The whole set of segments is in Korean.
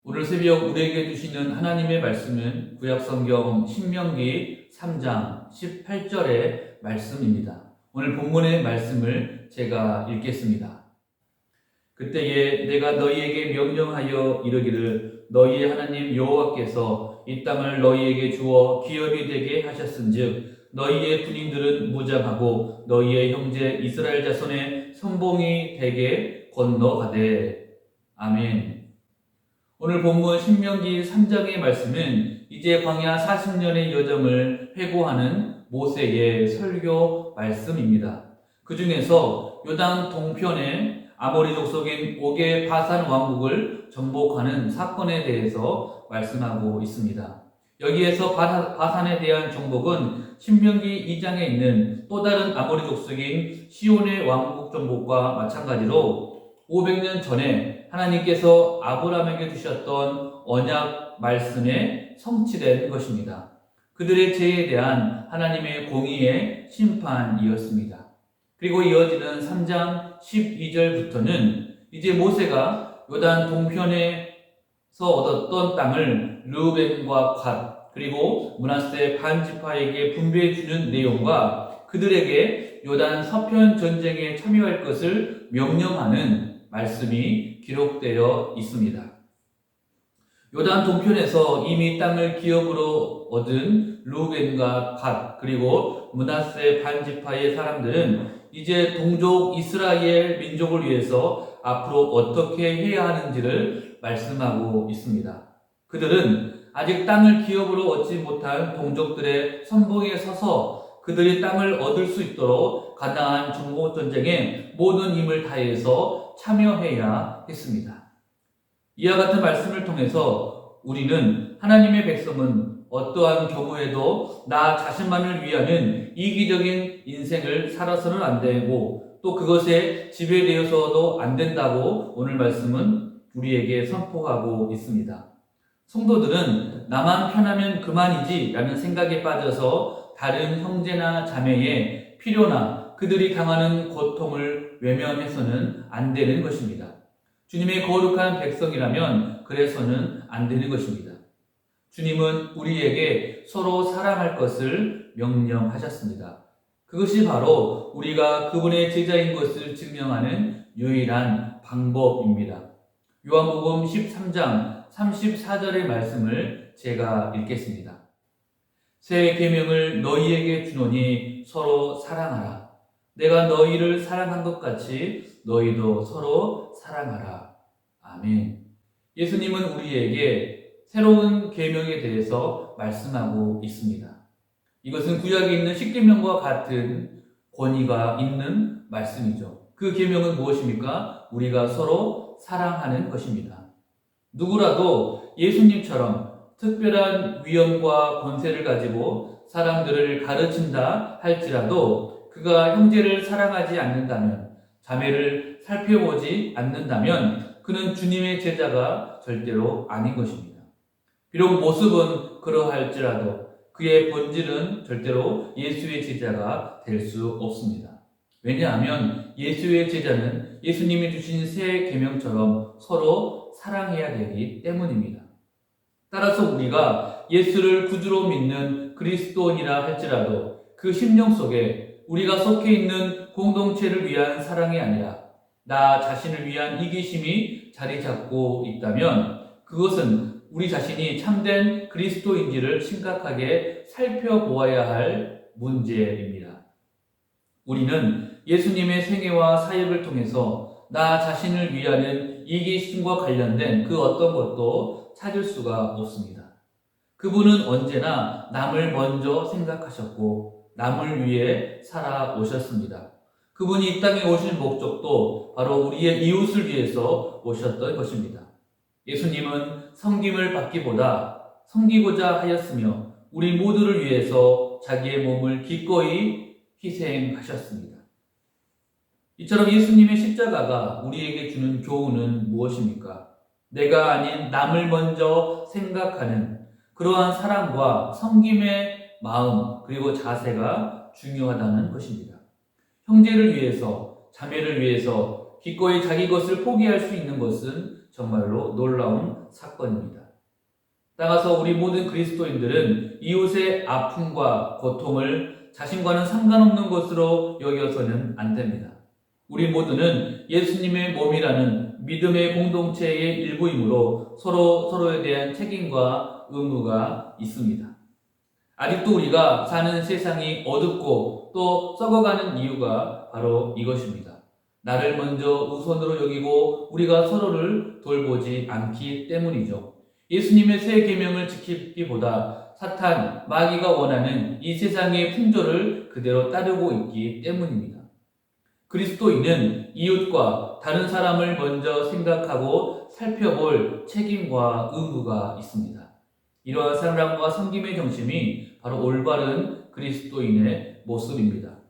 오늘 새벽 우리에게 주시는 하나님의 말씀은 구약성경 신명기 3장 18절의 말씀입니다. 오늘 본문의 말씀을 제가 읽겠습니다. 그때에 내가 너희에게 명령하여 이르기를 너희의 하나님 여호와께서 이 땅을 너희에게 주어 기업이 되게 하셨은즉 너희의 군인들은 무장하고 너희의 형제 이스라엘 자손의 선봉이 되게 건너가되. 아멘. 오늘 본문 신명기 3장의 말씀은 이제 광야 40년의 여정을 회고하는 모세의 설교 말씀입니다. 그 중에서 요단 동편의 아모리족 속인 옥의 바산 왕국을 정복하는 사건에 대해서 말씀하고 있습니다. 여기에서 바산에 대한 정복은 신명기 2장에 있는 또 다른 아모리족 속인 시온의 왕국 정복과 마찬가지로 500년 전에 하나님께서 아브라함에게 주셨던 언약 말씀에 성취된 것입니다. 그들의 죄에 대한 하나님의 공의의 심판이었습니다. 그리고 이어지는 3장 12절부터는 이제 모세가 요단 동편에서 얻었던 땅을 르우벤과 갓 그리고 므낫세 반지파에게 분배해 주는 내용과 그들에게 요단 서편 전쟁에 참여할 것을 명령하는 말씀이 기록되어 있습니다. 요단 동편에서 이미 땅을 기업으로 얻은 르우벤과 갓 그리고 므낫세 반지파의 사람들은 이제 동족 이스라엘 민족을 위해서 앞으로 어떻게 해야 하는지를 말씀하고 있습니다. 그들은 아직 땅을 기업으로 얻지 못한 동족들의 선봉에 서서 그들이 땅을 얻을 수 있도록 가나안 정복 전쟁에 모든 힘을 다해서 참여해야 했습니다. 이와 같은 말씀을 통해서 우리는 하나님의 백성은 어떠한 경우에도 나 자신만을 위하는 이기적인 인생을 살아서는 안 되고 또 그것에 지배되어서도 안 된다고 오늘 말씀은 우리에게 선포하고 있습니다. 성도들은 나만 편하면 그만이지 라는 생각에 빠져서 다른 형제나 자매의 필요나 그들이 당하는 고통을 외면해서는 안 되는 것입니다. 주님의 거룩한 백성이라면 그래서는 안 되는 것입니다. 주님은 우리에게 서로 사랑할 것을 명령하셨습니다. 그것이 바로 우리가 그분의 제자인 것을 증명하는 유일한 방법입니다. 요한복음 13장 34절의 말씀을 제가 읽겠습니다. 새 계명을 너희에게 주노니 서로 사랑하라. 내가 너희를 사랑한 것 같이 너희도 서로 사랑하라. 아멘. 예수님은 우리에게 새로운 계명에 대해서 말씀하고 있습니다. 이것은 구약에 있는 십계명과 같은 권위가 있는 말씀이죠. 그 계명은 무엇입니까? 우리가 서로 사랑하는 것입니다. 누구라도 예수님처럼 특별한 위엄과 권세를 가지고 사람들을 가르친다 할지라도 그가 형제를 사랑하지 않는다면, 자매를 살펴보지 않는다면 그는 주님의 제자가 절대로 아닌 것입니다. 비록 모습은 그러할지라도 그의 본질은 절대로 예수의 제자가 될 수 없습니다. 왜냐하면 예수의 제자는 예수님이 주신 새 계명처럼 서로 사랑해야 되기 때문입니다. 따라서 우리가 예수를 구주로 믿는 그리스도인이라 할지라도 그 심령 속에 우리가 속해 있는 공동체를 위한 사랑이 아니라 나 자신을 위한 이기심이 자리 잡고 있다면 그것은 우리 자신이 참된 그리스도인지를 심각하게 살펴보아야 할 문제입니다. 우리는 예수님의 생애와 사역을 통해서 나 자신을 위하는 이기심과 관련된 그 어떤 것도 찾을 수가 없습니다. 그분은 언제나 남을 먼저 생각하셨고 남을 위해 살아오셨습니다. 그분이 이 땅에 오신 목적도 바로 우리의 이웃을 위해서 오셨던 것입니다. 예수님은 섬김을 받기보다 섬기고자 하였으며 우리 모두를 위해서 자기의 몸을 기꺼이 희생하셨습니다. 이처럼 예수님의 십자가가 우리에게 주는 교훈은 무엇입니까? 내가 아닌 남을 먼저 생각하는 그러한 사랑과 섬김의 마음 그리고 자세가 중요하다는 것입니다. 형제를 위해서, 자매를 위해서 기꺼이 자기 것을 포기할 수 있는 것은 정말로 놀라운 사건입니다. 따라서 우리 모든 그리스도인들은 이웃의 아픔과 고통을 자신과는 상관없는 것으로 여겨서는 안 됩니다. 우리 모두는 예수님의 몸이라는 믿음의 공동체의 일부이므로 서로에 대한 책임과 의무가 있습니다. 아직도 우리가 사는 세상이 어둡고 또 썩어가는 이유가 바로 이것입니다. 나를 먼저 우선으로 여기고 우리가 서로를 돌보지 않기 때문이죠. 예수님의 새 계명을 지키기보다 사탄, 마귀가 원하는 이 세상의 풍조를 그대로 따르고 있기 때문입니다. 그리스도인은 이웃과 다른 사람을 먼저 생각하고 살펴볼 책임과 의무가 있습니다. 이러한 사랑과 섬김의 정신이 바로 올바른 그리스도인의 모습입니다.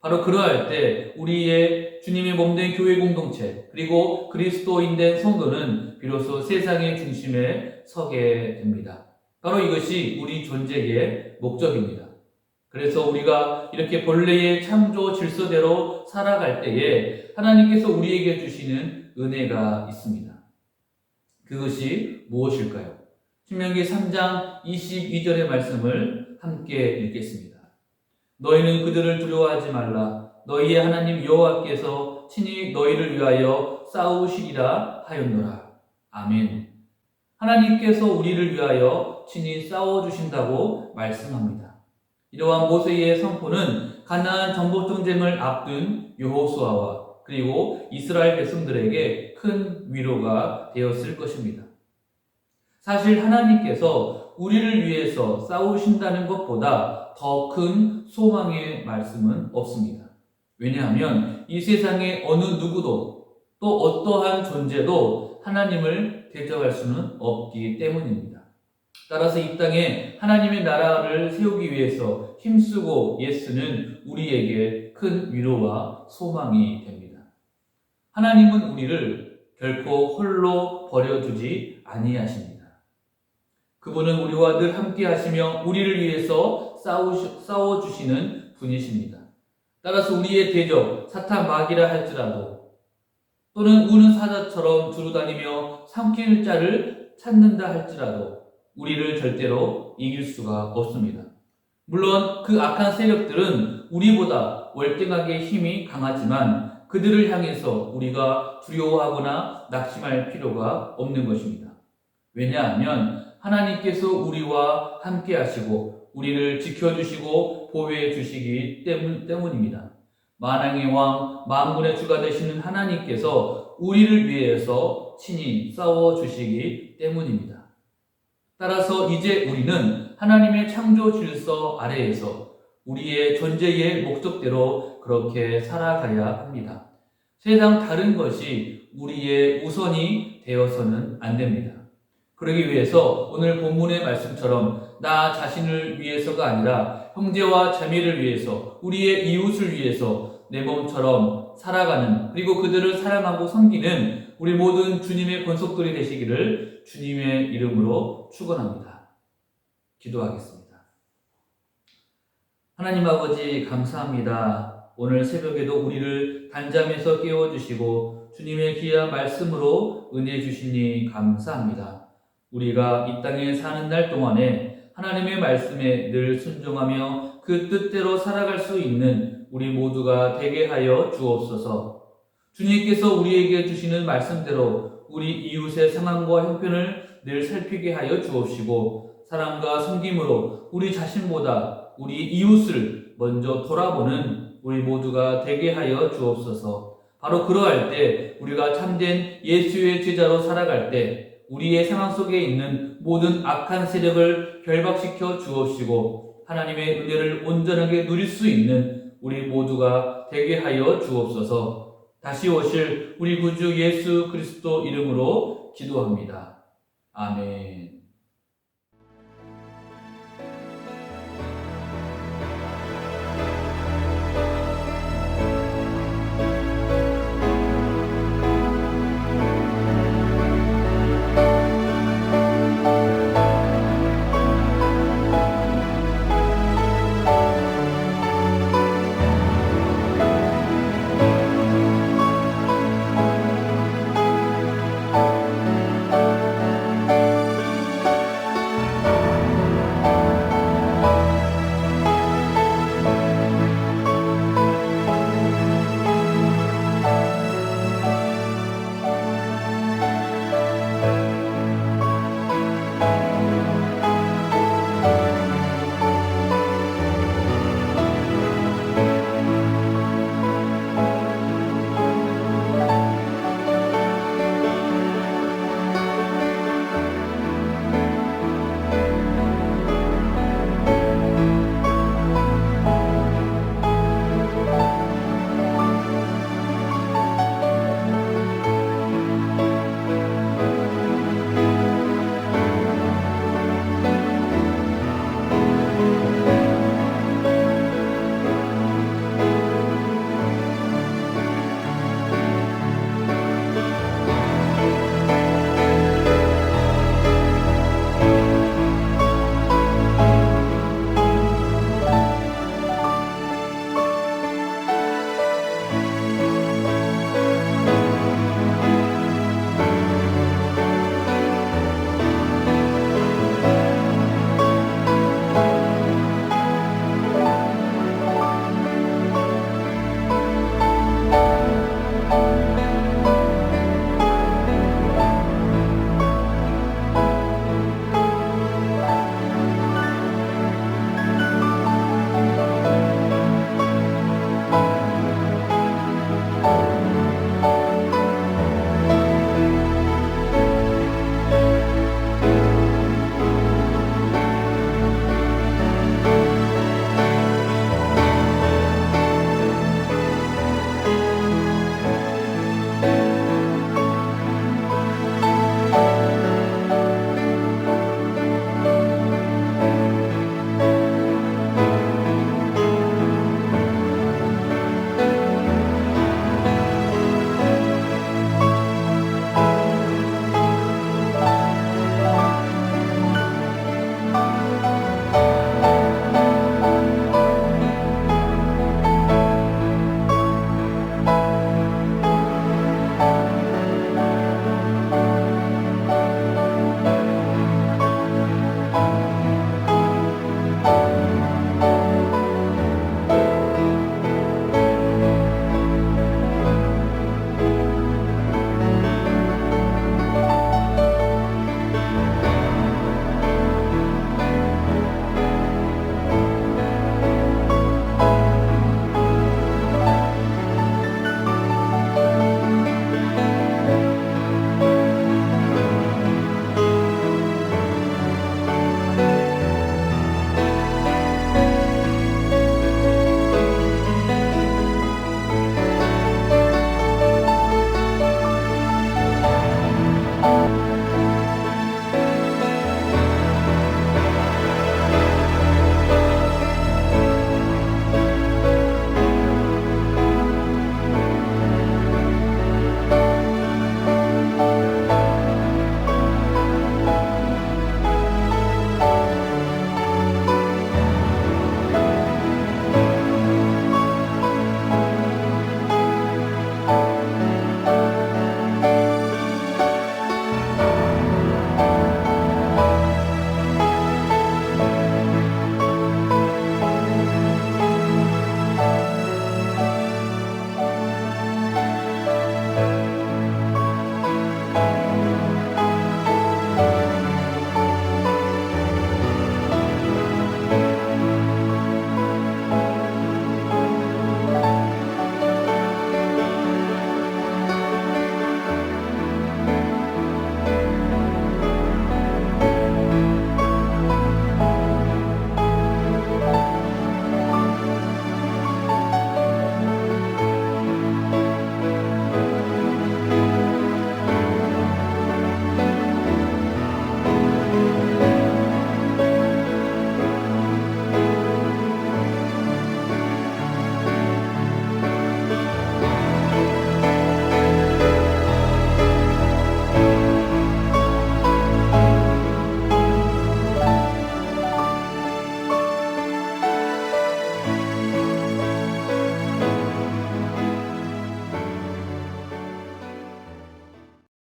바로 그러할 때 우리의 주님의 몸된 교회 공동체 그리고 그리스도인된 성도는 비로소 세상의 중심에 서게 됩니다. 바로 이것이 우리 존재의 목적입니다. 그래서 우리가 이렇게 본래의 창조 질서대로 살아갈 때에 하나님께서 우리에게 주시는 은혜가 있습니다. 그것이 무엇일까요? 신명기 3장 22절의 말씀을 함께 읽겠습니다. 너희는 그들을 두려워하지 말라. 너희의 하나님 여호와께서 친히 너희를 위하여 싸우시리라 하였노라. 아멘. 하나님께서 우리를 위하여 친히 싸워주신다고 말씀합니다. 이러한 모세의 선포는 가나안 정복 전쟁을 앞둔 여호수아와 그리고 이스라엘 백성들에게 큰 위로가 되었을 것입니다. 사실 하나님께서 우리를 위해서 싸우신다는 것보다 더 큰 소망의 말씀은 없습니다. 왜냐하면 이 세상의 어느 누구도 또 어떠한 존재도 하나님을 대적할 수는 없기 때문입니다. 따라서 이 땅에 하나님의 나라를 세우기 위해서 힘쓰고 애쓰는 우리에게 큰 위로와 소망이 됩니다. 하나님은 우리를 결코 홀로 버려두지 아니하십니다. 그분은 우리와 늘 함께 하시며 우리를 위해서 싸워주시는 분이십니다. 따라서 우리의 대적, 사탄 마귀라 할지라도 또는 우는 사자처럼 두루다니며 삼킬 자를 찾는다 할지라도 우리를 절대로 이길 수가 없습니다. 물론 그 악한 세력들은 우리보다 월등하게 힘이 강하지만 그들을 향해서 우리가 두려워하거나 낙심할 필요가 없는 것입니다. 왜냐하면 하나님께서 우리와 함께 하시고 우리를 지켜주시고 보호해 주시기 때문입니다. 만왕의 왕, 만군의 주가 되시는 하나님께서 우리를 위해서 친히 싸워주시기 때문입니다. 따라서 이제 우리는 하나님의 창조 질서 아래에서 우리의 존재의 목적대로 그렇게 살아가야 합니다. 세상 다른 것이 우리의 우선이 되어서는 안 됩니다. 그러기 위해서 오늘 본문의 말씀처럼 나 자신을 위해서가 아니라 형제와 자매를 위해서 우리의 이웃을 위해서 내 몸처럼 살아가는 그리고 그들을 사랑하고 섬기는 우리 모든 주님의 권속들이 되시기를 주님의 이름으로 축원합니다. 기도하겠습니다. 하나님 아버지 감사합니다. 오늘 새벽에도 우리를 단잠에서 깨워주시고 주님의 귀한 말씀으로 은혜 주시니 감사합니다. 우리가 이 땅에 사는 날 동안에 하나님의 말씀에 늘 순종하며 그 뜻대로 살아갈 수 있는 우리 모두가 되게 하여 주옵소서. 주님께서 우리에게 주시는 말씀대로 우리 이웃의 상황과 형편을 늘 살피게 하여 주옵시고 사랑과 섬김으로 우리 자신보다 우리 이웃을 먼저 돌아보는 우리 모두가 되게 하여 주옵소서. 바로 그러할 때 우리가 참된 예수의 제자로 살아갈 때 우리의 상황 속에 있는 모든 악한 세력을 결박시켜 주옵시고 하나님의 은혜를 온전하게 누릴 수 있는 우리 모두가 되게 하여 주옵소서. 다시 오실 우리 구주 예수 그리스도 이름으로 기도합니다. 아멘.